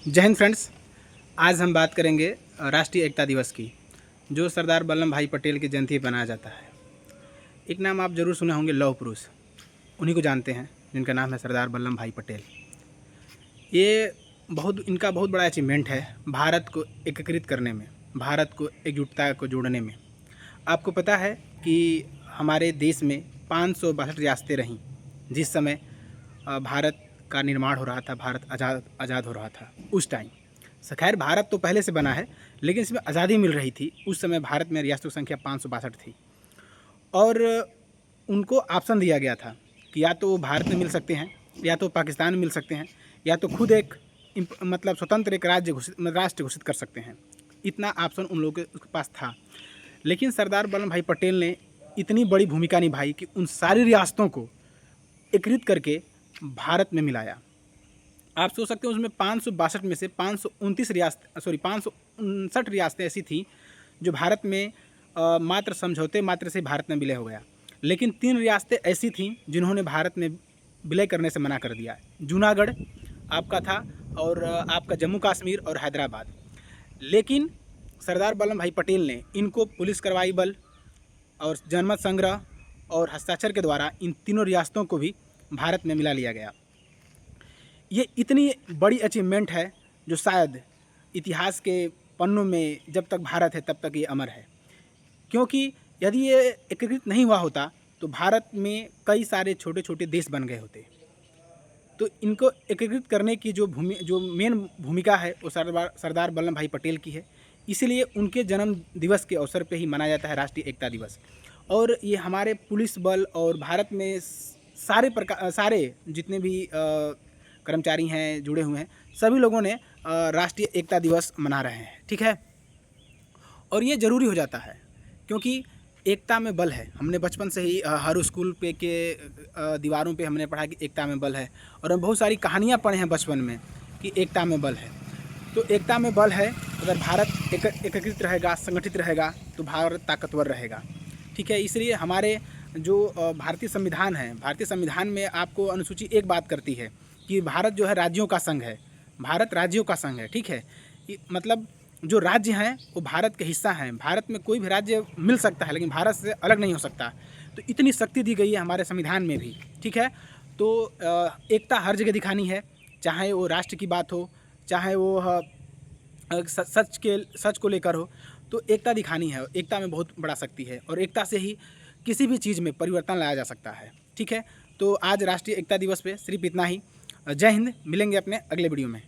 जय हिंद फ्रेंड्स। आज हम बात करेंगे राष्ट्रीय एकता दिवस की, जो सरदार वल्लभ भाई पटेल की जयंती पर मनाया जाता है। एक नाम आप जरूर सुने होंगे, लौह पुरुष। उन्हीं को जानते हैं जिनका नाम है सरदार वल्लभ भाई पटेल। ये इनका बहुत बड़ा अचीवमेंट है भारत को एकीकृत करने में, भारत को एकजुटता को जोड़ने में। आपको पता है कि हमारे देश में 562 रियासतें रहीं जिस समय भारत का निर्माण हो रहा था, भारत आज़ाद हो रहा था उस टाइम। खैर, भारत तो पहले से बना है, लेकिन इसमें आज़ादी मिल रही थी उस समय। भारत में रियासतों की संख्या 562 थी और उनको ऑप्शन दिया गया था कि या तो भारत में मिल सकते हैं, या तो पाकिस्तान में मिल सकते हैं, या तो खुद एक स्वतंत्र एक राष्ट्र घोषित कर सकते हैं। इतना ऑप्शन उन लोगों के पास था। लेकिन सरदार वल्लभ भाई पटेल ने इतनी बड़ी भूमिका निभाई कि उन सारी रियासतों को एकीकृत करके भारत में मिलाया। आप सोच सकते हैं उसमें 562 में से 559 रियासतें ऐसी थीं जो भारत में मात्र समझौते मात्र से भारत में विलय हो गया। लेकिन 3 रियासतें ऐसी थीं जिन्होंने भारत में विलय करने से मना कर दिया। जूनागढ़ आपका था और आपका जम्मू कश्मीर और हैदराबाद। लेकिन सरदार वल्लभ भाई पटेल ने इनको पुलिस कार्रवाई बल और जनमत संग्रह और हस्ताक्षर के द्वारा इन तीनों रियासतों को भी भारत में मिला लिया गया। ये इतनी बड़ी अचीवमेंट है जो शायद इतिहास के पन्नों में जब तक भारत है तब तक ये अमर है। क्योंकि यदि ये एकीकृत नहीं हुआ होता तो भारत में कई सारे छोटे छोटे देश बन गए होते। तो इनको एकीकृत करने की जो मेन भूमिका है वो सरदार वल्लभ भाई पटेल की है। इसीलिए उनके जन्म दिवस के अवसर पे ही मनाया जाता है राष्ट्रीय एकता दिवस। और ये हमारे पुलिस बल और भारत में सारे जितने भी कर्मचारी हैं, जुड़े हुए हैं, सभी लोगों ने राष्ट्रीय एकता दिवस मना रहे हैं। ठीक है, और ये ज़रूरी हो जाता है क्योंकि एकता में बल है। हमने बचपन से ही हर स्कूल पे के दीवारों पे हमने पढ़ा कि एकता में बल है, और हम बहुत सारी कहानियाँ पढ़े हैं बचपन में कि एकता में बल है। तो एकता में बल है। अगर भारत एकीकृत रहेगा, संगठित रहेगा, तो भारत ताकतवर रहेगा। ठीक है, इसलिए हमारे जो भारतीय संविधान है, भारतीय संविधान में आपको अनुसूची 1 बात करती है कि भारत जो है राज्यों का संघ है। भारत राज्यों का संघ है। ठीक है, मतलब जो राज्य हैं वो भारत के हिस्सा हैं। भारत में कोई भी राज्य मिल सकता है लेकिन भारत से अलग नहीं हो सकता। तो इतनी शक्ति दी गई है हमारे संविधान में भी। ठीक है, तो एकता हर जगह दिखानी है, चाहे वो राष्ट्र की बात हो, चाहे वो सच को लेकर हो, तो एकता दिखानी है। एकता में बहुत बड़ा शक्ति है और एकता से ही किसी भी चीज़ में परिवर्तन लाया जा सकता है। ठीक है, तो आज राष्ट्रीय एकता दिवस पे सिर्फ इतना ही। जय हिंद। मिलेंगे अपने अगले वीडियो में।